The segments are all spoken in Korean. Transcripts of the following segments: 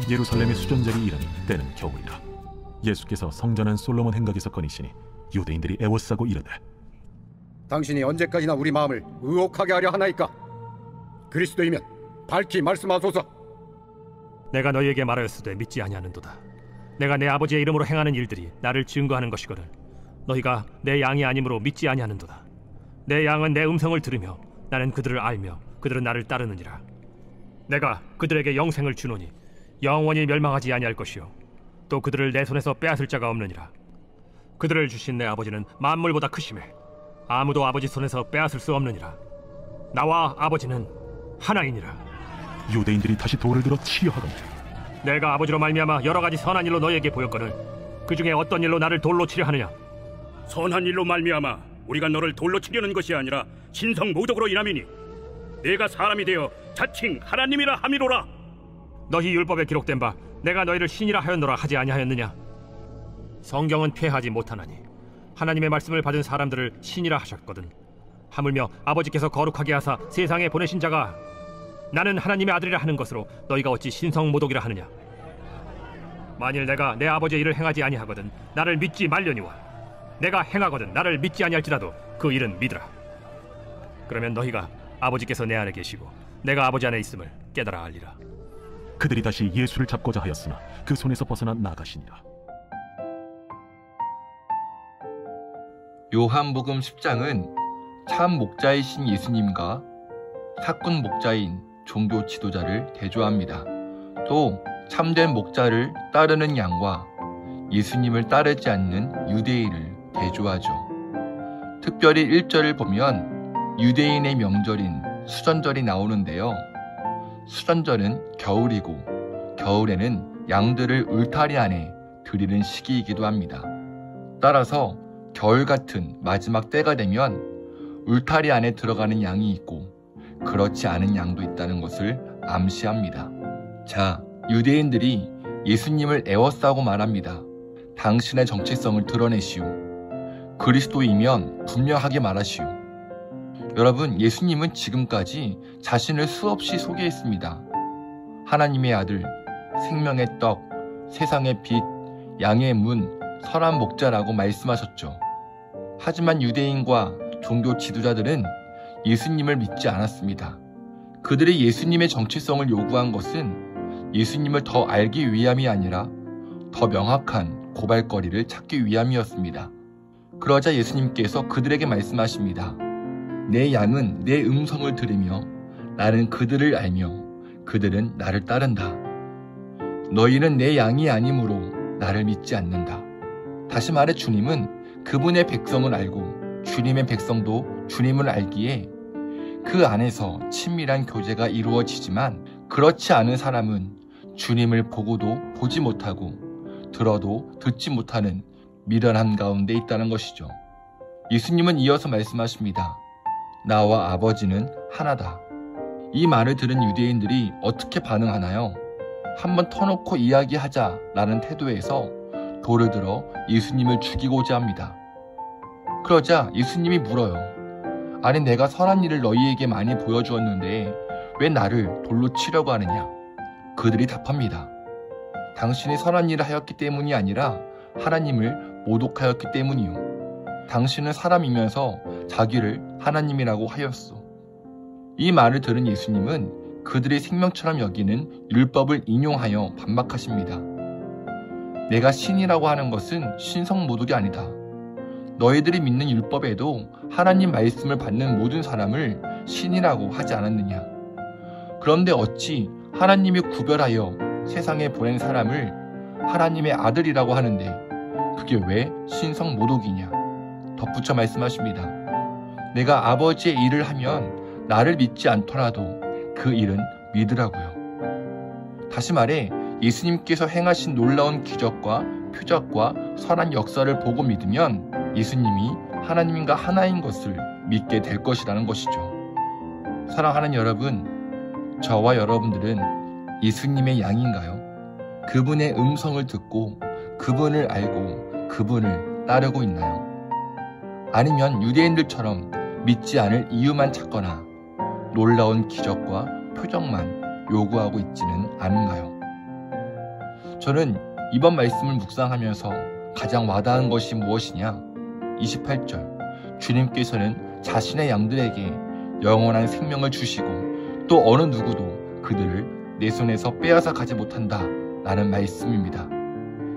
예루살렘의 수전절이 이르니 때는 겨울이라. 예수께서 성전한 솔로몬 행각에서 거니시니 유대인들이 애워싸고 이르되, 당신이 언제까지나 우리 마음을 의혹하게 하려 하나이까? 그리스도이면 밝히 말씀하소서. 내가 너희에게 말하였으되 믿지 아니하는도다. 내가 내 아버지의 이름으로 행하는 일들이 나를 증거하는 것이거늘 너희가 내 양이 아니므로 믿지 아니하는도다. 내 양은 내 음성을 들으며 나는 그들을 알며 그들은 나를 따르느니라. 내가 그들에게 영생을 주노니 영원히 멸망하지 아니할 것이요 또 그들을 내 손에서 빼앗을 자가 없느니라. 그들을 주신 내 아버지는 만물보다 크심에 아무도 아버지 손에서 빼앗을 수 없느니라. 나와 아버지는 하나이니라. 유대인들이 다시 돌을 들어 치려 하거늘 내가 아버지로 말미암아 여러 가지 선한 일로 너희에게 보였거늘 그 중에 어떤 일로 나를 돌로 치려 하느냐? 선한 일로 말미암아 우리가 너를 돌로 치려는 것이 아니라 신성 모독으로 인함이니 내가 사람이 되어 자칭 하나님이라 함이로라. 너희 율법에 기록된 바 내가 너희를 신이라 하였노라 하지 아니하였느냐? 성경은 폐하지 못하나니 하나님의 말씀을 받은 사람들을 신이라 하셨거든. 하물며 아버지께서 거룩하게 하사 세상에 보내신 자가 나는 하나님의 아들이라 하는 것으로 너희가 어찌 신성 모독이라 하느냐? 만일 내가 내 아버지의 일을 행하지 아니하거든 나를 믿지 말려니와 내가 행하거든 나를 믿지 아니할지라도 그 일은 믿으라. 그러면 너희가 아버지께서 내 안에 계시고 내가 아버지 안에 있음을 깨달아 알리라. 그들이 다시 예수를 잡고자 하였으나 그 손에서 벗어나 나가시니라. 요한복음 10장은 참 목자이신 예수님과 사꾼 목자인 종교 지도자를 대조합니다. 또 참된 목자를 따르는 양과 예수님을 따르지 않는 유대인을 대조하죠. 특별히 1절을 보면 유대인의 명절인 수전절이 나오는데요. 수전절은 겨울이고 겨울에는 양들을 울타리 안에 들이는 시기이기도 합니다. 따라서 겨울 같은 마지막 때가 되면 울타리 안에 들어가는 양이 있고 그렇지 않은 양도 있다는 것을 암시합니다. 자, 유대인들이 예수님을 애워싸고 말합니다. 당신의 정체성을 드러내시오. 그리스도이면 분명하게 말하시오. 여러분, 예수님은 지금까지 자신을 수없이 소개했습니다. 하나님의 아들, 생명의 떡, 세상의 빛, 양의 문, 선한 목자라고 말씀하셨죠. 하지만 유대인과 종교 지도자들은 예수님을 믿지 않았습니다. 그들이 예수님의 정체성을 요구한 것은 예수님을 더 알기 위함이 아니라 더 명확한 고발거리를 찾기 위함이었습니다. 그러자 예수님께서 그들에게 말씀하십니다. 내 양은 내 음성을 들으며 나는 그들을 알며 그들은 나를 따른다. 너희는 내 양이 아니므로 나를 믿지 않는다. 다시 말해 주님은 그분의 백성을 알고 주님의 백성도 주님을 알기에 그 안에서 친밀한 교제가 이루어지지만 그렇지 않은 사람은 주님을 보고도 보지 못하고 들어도 듣지 못하는 미련한 가운데 있다는 것이죠. 예수님은 이어서 말씀하십니다. 나와 아버지는 하나다. 이 말을 들은 유대인들이 어떻게 반응하나요? 한번 터놓고 이야기하자라는 태도에서 돌을 들어 예수님을 죽이고자 합니다. 그러자 예수님이 물어요. 아니, 내가 선한 일을 너희에게 많이 보여주었는데 왜 나를 돌로 치려고 하느냐? 그들이 답합니다. 당신이 선한 일을 하였기 때문이 아니라 하나님을 모독하였기 때문이요. 당신은 사람이면서 자기를 하나님이라고 하였소. 이 말을 들은 예수님은 그들의 생명처럼 여기는 율법을 인용하여 반박하십니다. 내가 신이라고 하는 것은 신성모독이 아니다. 너희들이 믿는 율법에도 하나님 말씀을 받는 모든 사람을 신이라고 하지 않았느냐? 그런데 어찌 하나님이 구별하여 세상에 보낸 사람을 하나님의 아들이라고 하는데 그게 왜 신성모독이냐? 덧붙여 말씀하십니다. 내가 아버지의 일을 하면 나를 믿지 않더라도 그 일은 믿으라고요. 다시 말해 예수님께서 행하신 놀라운 기적과 표적과 선한 역사를 보고 믿으면 예수님이 하나님과 하나인 것을 믿게 될 것이라는 것이죠. 사랑하는 여러분, 저와 여러분들은 예수님의 양인가요? 그분의 음성을 듣고 그분을 알고 그분을 따르고 있나요? 아니면 유대인들처럼 믿지 않을 이유만 찾거나 놀라운 기적과 표적만 요구하고 있지는 않은가요? 저는 이번 말씀을 묵상하면서 가장 와닿은 것이 무엇이냐? 28절, 주님께서는 자신의 양들에게 영원한 생명을 주시고 또 어느 누구도 그들을 내 손에서 빼앗아 가지 못한다 라는 말씀입니다.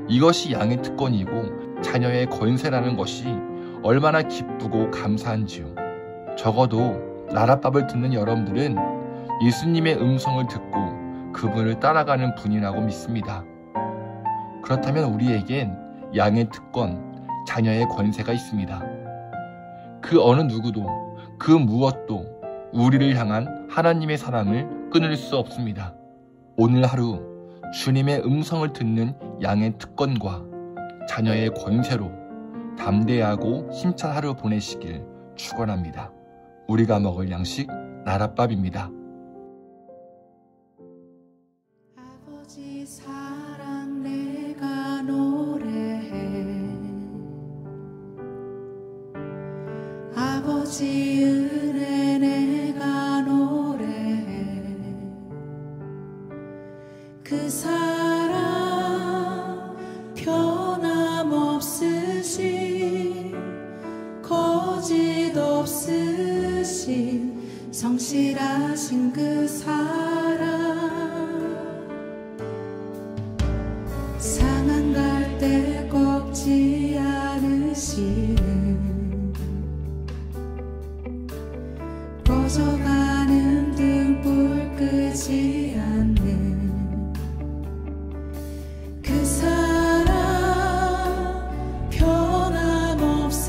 이것이 양의 특권이고 자녀의 권세라는 것이 얼마나 기쁘고 감사한지요. 적어도 나랏밥을 듣는 여러분들은 예수님의 음성을 듣고 그분을 따라가는 분이라고 믿습니다. 그렇다면 우리에겐 양의 특권, 자녀의 권세가 있습니다. 그 어느 누구도, 그 무엇도 우리를 향한 하나님의 사랑을 끊을 수 없습니다. 오늘 하루 주님의 음성을 듣는 양의 특권과 자녀의 권세로 담대하고 힘찬 하루 보내시길 축원합니다. 우리가 먹을 양식 나랏밥입니다. 아버지 사랑 내가 노래해, 아버지 은혜 내가 노래해. 그 사랑 변함없으신, 거짓 없으신, 성실하신 그 사랑. 상한 갈 때 꺾지 않으시는, 꺼져가는 등불 끄지 않는 그 사랑, 변함없으신,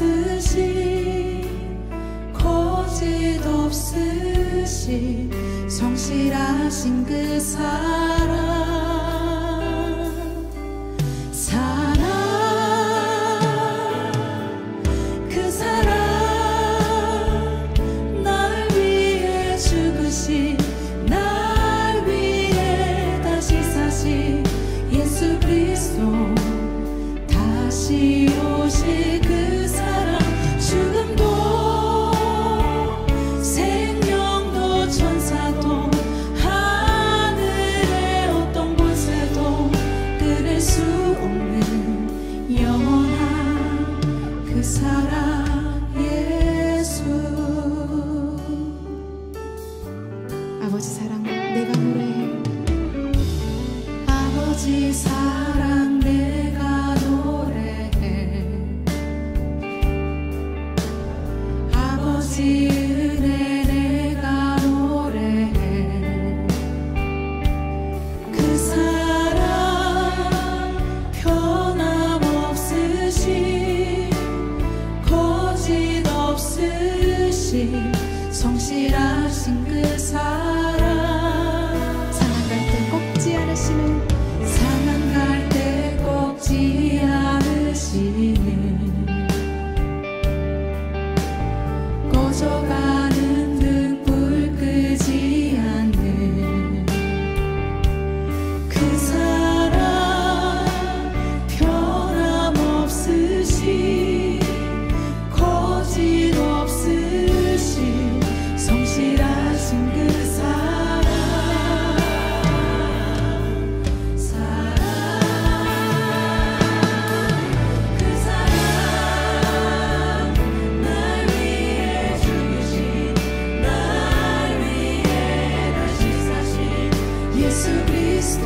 거짓 없으신, 성실하신 그 사랑. 그 사랑, 날 위해 죽으신, 날 위해 다시 사신 예수 그리스도, 다시 오실 그 사랑. 죽음도 생명도 천사도 하늘의 어떤 권세도 끊을 수 없는 영원한 그 사랑 예수. 아버지 사랑 내가 노래해, 아버지 사랑 내가 노래해, 아버지 은혜 내가 노래해. 그 사랑 변함없으신, 거짓 없으신, 성실하신 그 사랑. 상한 갈 때 꺾지 않으시는, 상한 갈 때 꺾지 않으시는, 꺼져가는 등불 끄지 않는 그 사랑, 변함없으신, 거짓 없으신, 성실하신 그 사랑. 그 사랑, 날 위해 죽으신, 날 위해 다시 사신 예수 그리스도,